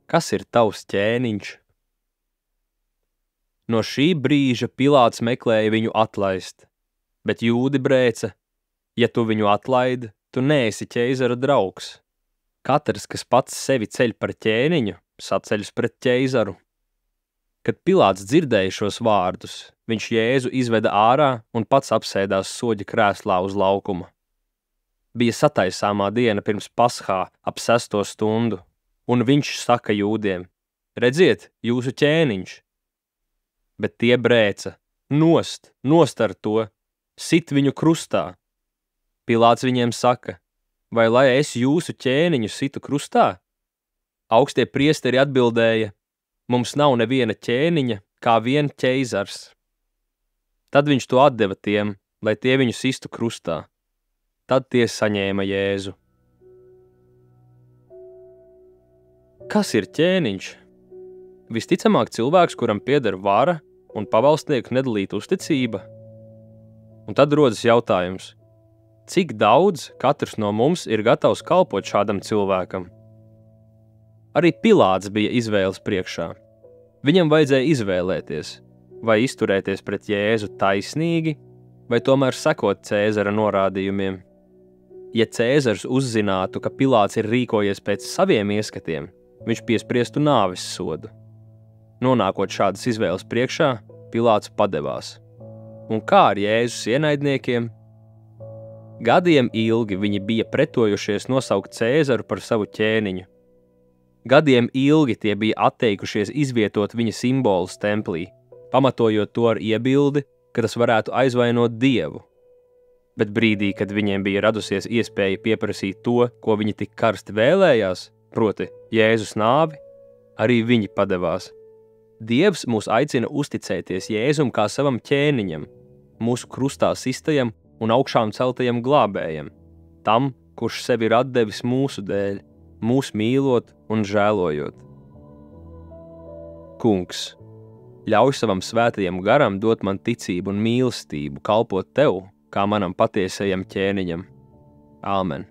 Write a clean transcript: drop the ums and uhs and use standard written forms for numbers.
Kas ir tavs ķēniņš? No šī brīža Pilāts meklēja viņu atlaist, bet jūdi brēca, ja tu viņu atlaidi, tu neesi ķeizara draugs. Katrs, kas pats sevi ceļ par ķēniņu, saceļas pret ķeizaru. Kad Pilāts dzirdēja šos vārdus, viņš Jēzu izveda ārā un pats apsēdās soļa krēslā uz laukuma. Bija sataisāmā diena pirms Paschā ap 6. stundu, un viņš saka jūdiem: redziet, jūsu ķēniņš! Bet tie brēca: nost ar to, sit viņu krustā. Pilāts viņiem saka: vai lai es jūsu ķēniņu situ krustā? Augstie priesteri atbildēja: mums nav neviena ķēniņa, kā vien ķeizars. Tad viņš to atdeva tiem, lai tie viņu sistu krustā. Tad tie saņēma Jēzu. Kas ir ķēniņš? Visticamāk cilvēks, kuram pieder vara un pavalstnieku nedalīta uzticība. Un tad rodas jautājums: cik daudz katrs no mums ir gatavs kalpot šādam cilvēkam? Arī Pilāts bija izvēles priekšā. Viņam vajadzēja izvēlēties, vai izturēties pret Jēzu taisnīgi, vai tomēr sekot Cēzara norādījumiem. Ja Cēzars uzzinātu, ka Pilāts ir rīkojies pēc saviem ieskatiem, viņš piespriestu nāves sodu. Nonākot šādas izvēles priekšā, Pilāts padevās. Un kā ar Jēzus ienaidniekiem? Gadiem ilgi viņi bija pretojušies nosaukt Cēzaru par savu ķēniņu. Gadiem ilgi tie bija atteikušies izvietot viņa simbolus templī, pamatojot to ar iebildi, ka tas varētu aizvainot Dievu. Bet brīdī, kad viņiem bija radusies iespēja pieprasīt to, ko viņi tik karsti vēlējās, proti Jēzus nāvi, arī viņi padevās. Dievs mūs aicina uzticēties Jēzum kā savam ķēniņam, mūsu krustā sistajam un augšām celtajam glābējam, tam, kurš sevi ir atdevis mūsu dēļ, mūs mīlot un žēlojot. Kungs, ļauj savam svētajam garam dot man ticību un mīlestību kalpot tev, kā manam patiesajam ķēniņam. Āmen.